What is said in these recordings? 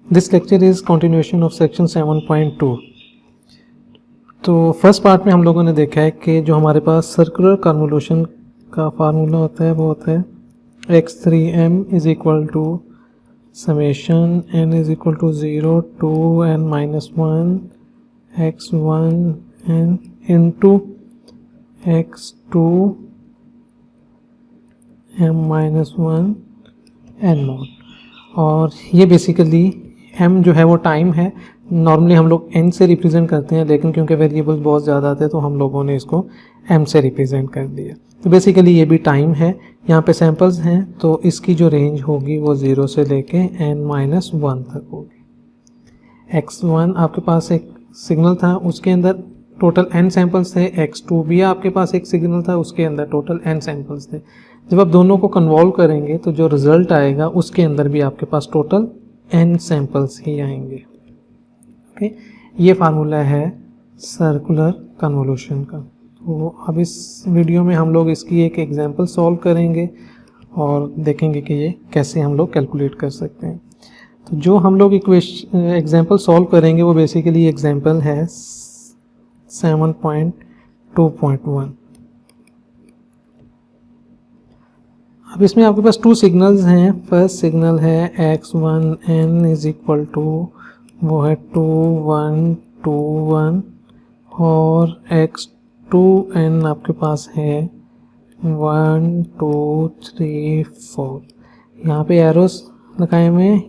This lecture is continuation of section 7.2। तो first part में हम लोगों ने देखा है कि जो हमारे पास सर्कुलर कन्वोल्यूशन का फार्मूला होता है वो होता है x3m is equal to summation n is equal to 0 to n minus 1 x1 n into x2 m minus 1 n naught. और ये बेसिकली m जो है वो टाइम है। नॉर्मली हम लोग n से रिप्रेजेंट करते हैं, लेकिन क्योंकि वेरिएबल्स बहुत ज़्यादा आते हैं तो हम लोगों ने इसको m से रिप्रेजेंट कर दिया। तो बेसिकली ये भी टाइम है। यहाँ पे सैम्पल्स हैं तो इसकी जो रेंज होगी वो 0 से लेके n माइनस 1 तक होगी। x1 आपके पास एक सिग्नल था, उसके अंदर टोटल n सैम्पल्स थे। x2 भी आपके पास एक सिग्नल था, उसके अंदर टोटल n सैम्पल्स थे। जब आप दोनों को कन्वॉल्व करेंगे तो जो रिजल्ट आएगा उसके अंदर भी आपके पास टोटल n सैम्पल्स ही आएंगे। ओके, ये फार्मूला है सर्कुलर कन्वोल्यूशन का। तो अब इस वीडियो में हम लोग इसकी एक एग्जांपल सॉल्व करेंगे और देखेंगे कि ये कैसे हम लोग कैलकुलेट कर सकते हैं। तो जो हम लोग एग्जांपल सॉल्व करेंगे वो बेसिकली एग्जांपल है 7.2.1। अब इसमें आपके पास टू सिग्नल्स हैं। फर्स्ट सिग्नल है x1n इज इक्वल टू वो है 2 1 2 1 और x2n आपके पास है 1 2 3 4। यहाँ पे एरोस लगाए हुए हैं।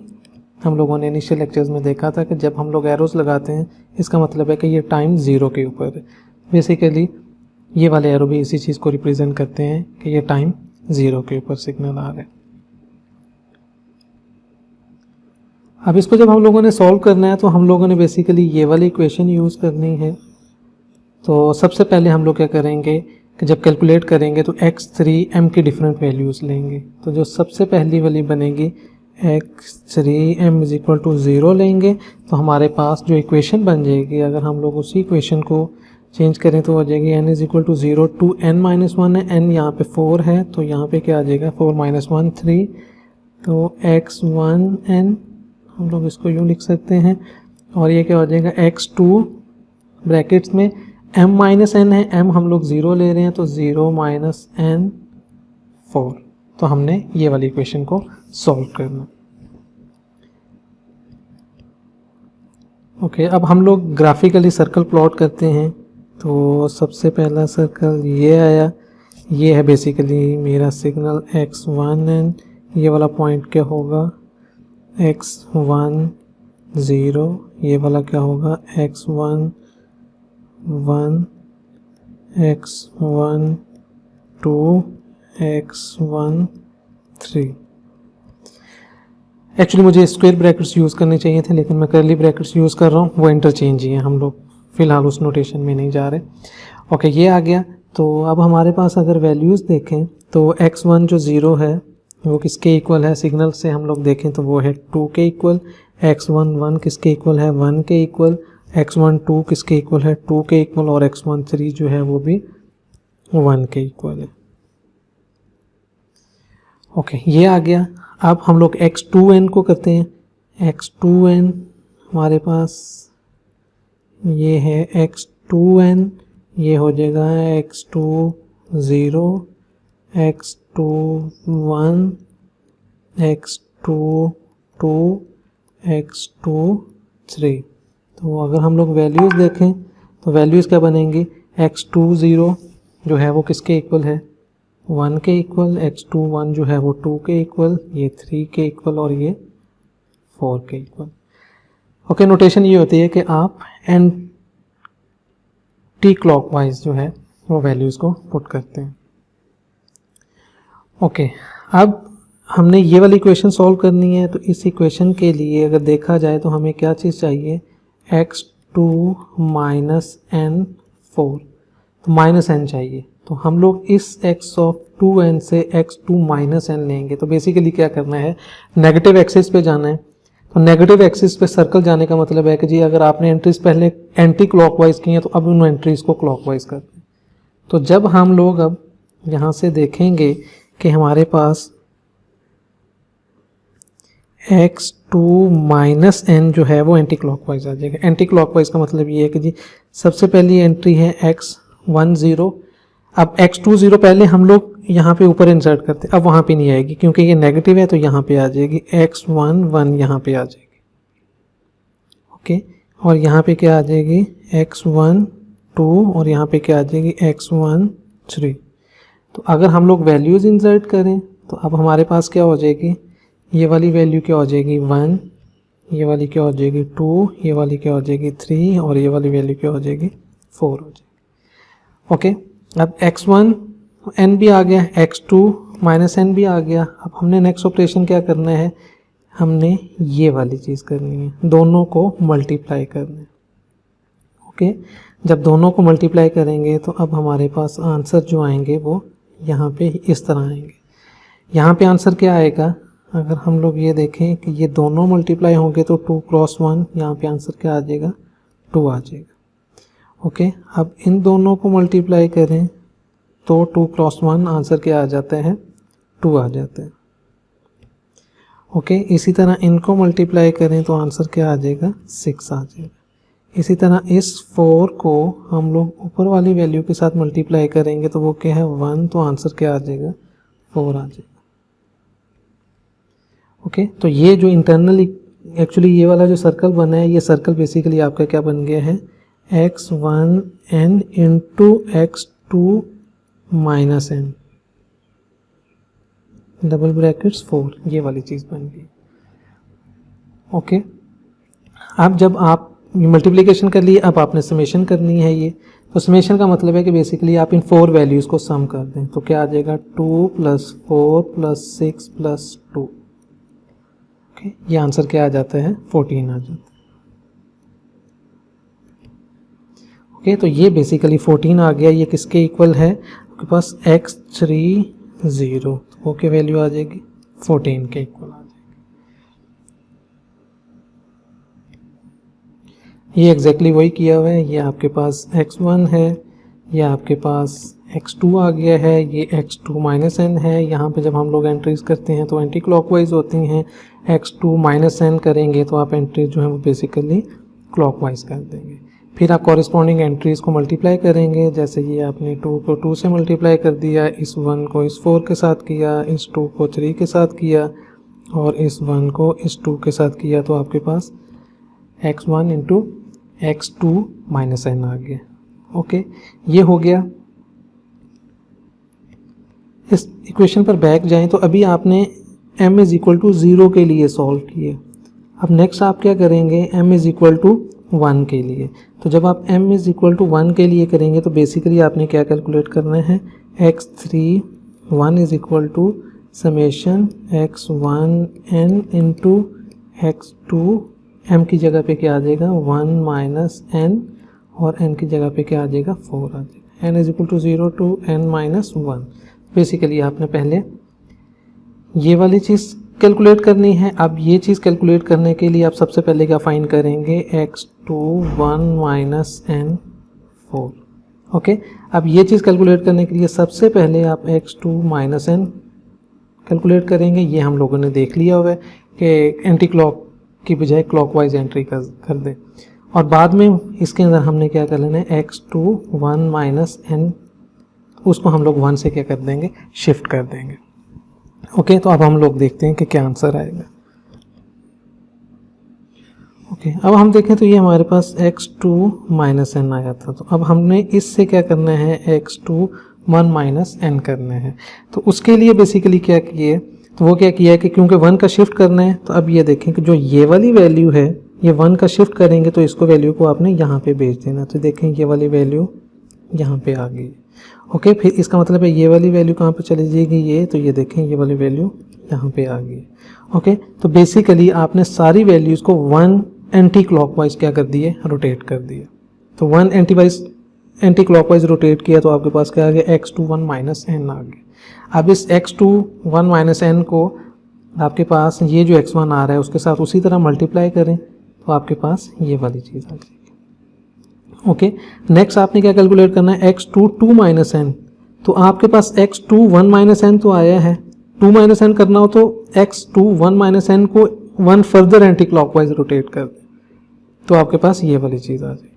हम लोगों ने इनिशियल लेक्चर्स में देखा था कि जब हम लोग एरोस लगाते हैं इसका मतलब है कि ये टाइम 0 के ऊपर है। बेसिकली ये वाले एरो भी इसी चीज़ को रिप्रेजेंट करते हैं कि ये टाइम 0 के ऊपर सिग्नल आ रहा है। अब इसको जब हम लोगों ने सॉल्व करना है तो हम लोगों ने बेसिकली ये वाली इक्वेशन यूज़ करनी है। तो सबसे पहले हम लोग क्या करेंगे कि जब कैलकुलेट करेंगे तो x3m की डिफरेंट वैल्यूज़ लेंगे। तो जो सबसे पहली वाली बनेगी x3m इज इक्वल टू 0 लेंगे तो हमारे पास जो इक्वेशन बन जाएगी, अगर हम लोग उसी इक्वेशन को चेंज करें तो हो जाएगी n is equal to 0 to n minus 1 है। n यहाँ पे 4 है तो यहाँ पे क्या आ जाएगा 4 माइनस 1 3। तो x1n हम लोग इसको यूँ लिख सकते हैं और ये क्या हो जाएगा x2 ब्रैकेट्स में m माइनस n है, m हम लोग 0 ले रहे हैं तो 0 माइनस n 4। तो हमने ये वाली इक्वेशन को सॉल्व करना। ओके, अब हम लोग ग्राफिकली सर्कल प्लॉट करते हैं। तो सबसे पहला सर्कल ये आया, ये है बेसिकली मेरा सिग्नल x1n। ये वाला पॉइंट क्या होगा x1 0, ये वाला क्या होगा x1 1 x1 2 x1 3। एक्चुअली मुझे स्क्वायर ब्रैकेट्स यूज़ करने चाहिए थे लेकिन मैं कर्ली ब्रैकेट्स यूज़ कर रहा हूँ, वो इंटरचेंज ही हैं। हम लोग फ़िलहाल उस नोटेशन में नहीं जा रहे। ओके, ये आ गया। तो अब हमारे पास अगर वैल्यूज़ देखें तो x1 जो 0 है वो किसके इक्वल है, सिग्नल से हम लोग देखें तो वो है 2 के इक्वल। x1 1 किसके इक्वल है 1 के इक्वल। x1 2 किसके इक्वल है 2 के इक्वल और x1 3 जो है वो भी 1 के इक्वल है। ओके, ये आ गया। अब हम लोग x2n को करते हैं। x2n हमारे पास ये है x2n, ये हो जाएगा x2 0 x2 1 x2 2 x2 3। तो अगर हम लोग वैल्यूज़ देखें तो वैल्यूज़ क्या बनेंगी, x2 0 जो है वो किसके इक्वल है 1 के इक्वल, x2 1 जो है वो 2 के इक्वल, ये 3 के इक्वल और ये 4 के इक्वल। ओके, नोटेशन ये होती है कि आप एंटी क्लॉकवाइज जो है वो वैल्यूज़ को पुट करते हैं। ओके, अब हमने ये वाली इक्वेशन सॉल्व करनी है। तो इस इक्वेशन के लिए अगर देखा जाए तो हमें क्या चीज़ चाहिए x2 माइनस n 4, तो माइनस n चाहिए। तो हम लोग इस x ऑफ 2n से x2 माइनस n लेंगे। तो बेसिकली क्या करना है, नेगेटिव एक्सिस पे जाना है। तो नेगेटिव एक्सिस पे सर्कल जाने का मतलब है कि जी अगर आपने एंट्रीज पहले एंटी क्लॉकवाइज की हैं तो अब उन एंट्रीज को क्लॉकवाइज करते हैं। तो जब हम लोग अब यहाँ से देखेंगे कि हमारे पास x टू माइनस एन जो है वो एंटी क्लॉकवाइज आ जाएगा। एंटी क्लॉकवाइज का मतलब ये है कि जी सबसे पहली एंट्री है x10, अब x20 पहले हम लोग यहाँ पे ऊपर इंसर्ट करते हैं, अब वहाँ पे नहीं आएगी क्योंकि ये नेगेटिव है तो यहाँ पे आ जाएगी, x11 यहाँ पे आ जाएगी, ओके। और यहाँ पे क्या आ जाएगी, x12 और यहाँ पे क्या आ जाएगी, x13। तो अगर हम लोग वैल्यूज़ इंसर्ट करें तो अब हमारे पास क्या हो जाएगी, ये वाली वैल्यू क्या हो जाएगी 1, ये वाली क्या हो जाएगी 2, ये वाली क्या हो जाएगी 3 और ये वाली वैल्यू क्या हो जाएगी 4 हो जाएगी, ओके। अब x1 n भी आ गया, x2 माइनस एन भी आ गया। अब हमने नेक्स्ट ऑपरेशन क्या करना है, हमने ये वाली चीज़ करनी है, दोनों को मल्टीप्लाई करना है, ओके। जब दोनों को मल्टीप्लाई करेंगे तो अब हमारे पास आंसर जो आएंगे वो यहाँ पे इस तरह आएंगे। यहाँ पे आंसर क्या आएगा, अगर हम लोग ये देखें कि ये दोनों मल्टीप्लाई होंगे तो 2 क्रॉस 1, यहाँ पे आंसर क्या आ जाएगा 2 आ जाएगा, ओके। अब इन दोनों को मल्टीप्लाई करें तो 2 क्रॉस 1 आंसर क्या आ जाता है 2 आ जाता है, ओके। इसी तरह इनको मल्टीप्लाई करें तो आंसर क्या आ जाएगा 6 आ जाएगा। इसी तरह इस 4 को हम लोग ऊपर वाली वैल्यू के साथ मल्टीप्लाई करेंगे तो वो क्या है 1, तो आंसर क्या आ जाएगा 4 आ जाएगा, ओके। तो ये जो इंटरनली एक्चुअली ये वाला जो सर्कल बना है, ये सर्कल बेसिकली आपका क्या बन गया है, x1n into x2 minus n double brackets 4, ये वाली चीज़ बन गई, ओके। अब जब आप मल्टीप्लिकेशन कर लिए, अब आपने समेशन करनी है ये, तो समेशन का मतलब है कि बेसिकली आप इन 4 वैल्यूज़ को सम कर दें तो क्या आ जाएगा 2 + 4 + 6 + 2, ओके। ये आंसर क्या आ जाता है 14 आ जाता है, ओके। तो ये बेसिकली 14 आ गया। ये किसके इक्वल है, आपके पास x30, ओके, वैल्यू आ जाएगी 14 के इक्वल आ जाएगी। ये एग्जैक्टली वही किया हुआ है। ये आपके पास x1 है, ये आपके पास x2 आ गया है, ये x2 माइनस एन है। यहाँ पे जब हम लोग एंट्रीज करते हैं तो एंटी क्लॉकवाइज होती हैं, x2 माइनस एन करेंगे तो आप एंट्रीज जो है वो बेसिकली क्लॉकवाइज कर देंगे। फिर आप कॉरेस्पॉन्डिंग एंट्रीज़ को मल्टीप्लाई करेंगे, जैसे ये आपने 2 को 2 से मल्टीप्लाई कर दिया, इस 1 को इस 4 के साथ किया, इस 2 को 3 के साथ किया और इस 1 को इस 2 के साथ किया, तो आपके पास x1 into x2 minus n आ गया, ओके। ये हो गया। इस इक्वेशन पर बैक जाएं तो अभी आपने m इज़ इक्वल टू 0 के लिए सॉल्व किया। अब नेक्स्ट आप क्या करेंगे, m इज़ इक्वल टू 1 के लिए। तो जब आप m इज़ इक्वल टू 1 के लिए करेंगे तो बेसिकली आपने क्या कैलकुलेट करना है, x31 is equal to summation x1n into x2, m की जगह पे क्या आ जाएगा 1 माइनस n और n की जगह पे क्या आ जाएगा 4 आ जाएगा। n is equal to 0 to n minus 1। Basically आपने पहले ये वाली चीज़ कैलकुलेट करनी है। अब ये चीज़ कैलकुलेट करने के लिए आप सबसे पहले क्या फाइंड करेंगे, x21 माइनस n 4, ओके। अब ये चीज़ कैलकुलेट करने के लिए सबसे पहले आप x2 माइनस n कैलकुलेट करेंगे। ये हम लोगों ने देख लिया हुआ है कि एंटी क्लॉक की बजाय क्लॉकवाइज एंट्री कर दें, और बाद में इसके अंदर हमने क्या कर लेना है, x21 माइनस n, उसको हम लोग 1 से क्या कर देंगे, शिफ्ट कर देंगे, ओके। तो अब हम लोग देखते हैं कि क्या आंसर आएगा, ओके। अब हम देखें तो ये हमारे पास x2 माइनस एन आया था, तो अब हमने इससे क्या करना है, x21 माइनस एन करना है। तो उसके लिए बेसिकली क्या किए, तो वो क्या किया है कि क्योंकि 1 का शिफ्ट करना है, तो अब ये देखें कि जो ये वाली वैल्यू है, ये 1 का शिफ्ट करेंगे तो इसको वैल्यू को आपने यहाँ पे भेज देना। तो देखें ये वाली वैल्यू यहाँ पे आ गई, ओके। फिर इसका मतलब है ये वाली वैल्यू कहाँ पे चली जाएगी, ये, तो ये देखें ये वाली वैल्यू यहाँ पे आ गई, ओके। तो बेसिकली आपने सारी वैल्यूज़ को 1 एंटी क्लॉकवाइज क्या कर दिए, रोटेट कर दिए। तो 1 एंटी क्लॉकवाइज रोटेट किया तो आपके पास क्या आ गया, x21 माइनस एन आ गया। अब इस x21 माइनस एन को आपके पास ये जो x1 आ रहा है उसके साथ उसी तरह मल्टीप्लाई करें तो आपके पास ये वाली चीज़ आ जाएगी, ओके। नेक्स्ट आपने क्या कैलकुलेट करना है, x22 माइनस एन। तो आपके पास x21 माइनस एन तो आया है, 2 माइनस एन करना हो तो x21 माइनस एन को 1 फर्दर एंटी क्लॉकवाइज रोटेट कर दें तो आपके पास ये वाली चीज़ आ जाएगी।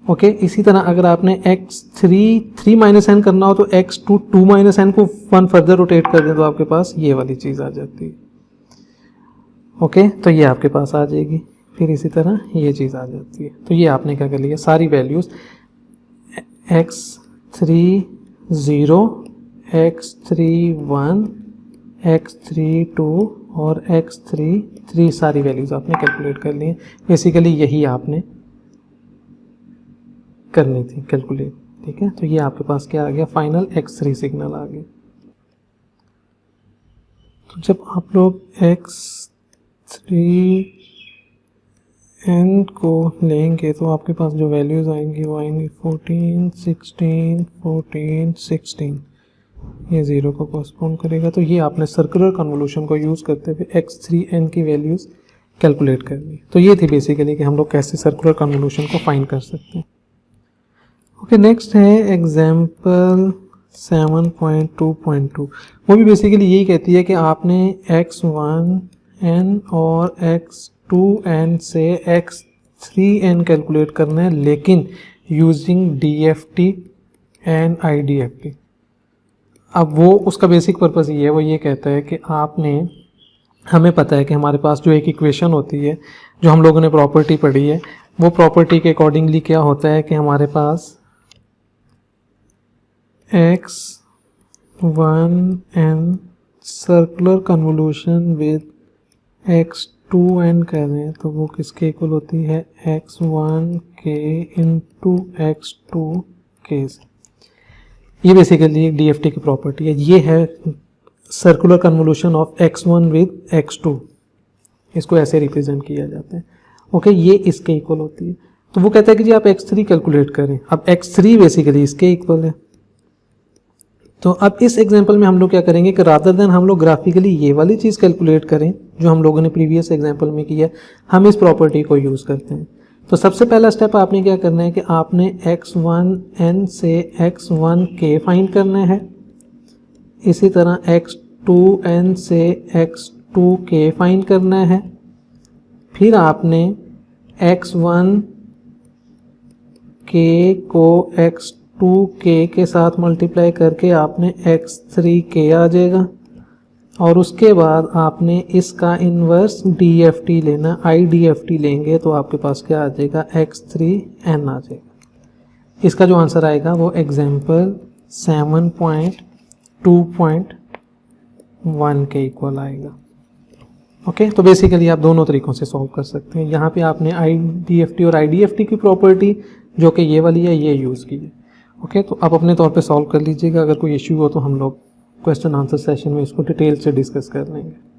ओके, इसी तरह अगर आपने x3 3 माइनस एन करना हो तो x2 2 माइनस एन को 1 फर्दर रोटेट कर दें तो आपके पास ये वाली चीज़ आ जाती है। ओके, तो ये आपके पास आ जाएगी। फिर इसी तरह ये चीज़ आ जाती है। तो ये आपने क्या कर लिया, सारी वैल्यूज़ x3 0, x3 1, x3 2 और x3 3 सारी वैल्यूज़ आपने कैलकुलेट कर ली हैं। बेसिकली यही आपने करनी थी कैलकुलेट। ठीक है, तो ये आपके पास क्या आ गया, फाइनल x3 सिग्नल आ गया। तो जब आप लोग x3 n को लेंगे तो आपके पास जो वैल्यूज़ आएंगी वो आएंगी 14, 16, 14, 16। ये 0 को कॉरस्पॉन्ड करेगा। तो ये आपने सर्कुलर कन्वोल्यूशन को यूज़ करते हुए x3n की वैल्यूज़ कैलकुलेट करनी। तो ये थी बेसिकली कि हम लोग कैसे सर्कुलर कन्वोल्यूशन को फाइंड कर सकते हैं। ओके, नेक्स्ट है एग्जाम्पल 7.2.2। वो भी बेसिकली यही कहती है कि आपने x1n और x2n से x3n कैलकुलेट करना है, लेकिन यूजिंग DFT एंड IDFT। अब वो उसका बेसिक पर्पस ये है, वो ये कहता है कि आपने, हमें पता है कि हमारे पास जो एक इक्वेशन होती है, जो हम लोगों ने प्रॉपर्टी पढ़ी है, वो प्रॉपर्टी के अकॉर्डिंगली क्या होता है कि हमारे पास x1n circular convolution with x2n कर रहे हैं तो वो किसके इक्वल होती है, x1k इंटू x2k। ये बेसिकली एक DFT की प्रॉपर्टी है। ये है circular convolution of x1 with x2, इसको ऐसे रिप्रेजेंट किया जाता है। ओके, ये इसके इक्वल होती है। तो वो कहता है कि जी आप x3 कैलकुलेट करें। अब x3 बेसिकली इसके इक्वल है। तो अब इस एग्जांपल में हम लोग क्या करेंगे कि रादर देन हम लोग ग्राफिकली ये वाली चीज़ कैलकुलेट करें जो हम लोगों ने प्रीवियस एग्जांपल में किया, हम इस प्रॉपर्टी को यूज़ करते हैं। तो सबसे पहला स्टेप आपने क्या करना है कि आपने x1n से x1k फाइंड करना है, इसी तरह x2n से x2k फाइंड करना है, फिर आपने x1k को x2k के साथ मल्टीप्लाई करके आपने x3k आ जाएगा, और उसके बाद आपने इसका इन्वर्स DFT लेना, IDFT लेंगे तो आपके पास क्या आ जाएगा, x3n आ जाएगा। इसका जो आंसर आएगा वो एग्जाम्पल 7.2.1 के इक्वल आएगा। ओके, तो बेसिकली आप दोनों तरीक़ों से सॉल्व कर सकते हैं। यहाँ पे आपने IDFT और IDFT की प्रॉपर्टी जो कि ये वाली है ये यूज़ की है। ओके, तो आप अपने तौर पे सॉल्व कर लीजिएगा। अगर कोई इश्यू हो तो हम लोग क्वेश्चन आंसर सेशन में इसको डिटेल से डिस्कस कर लेंगे।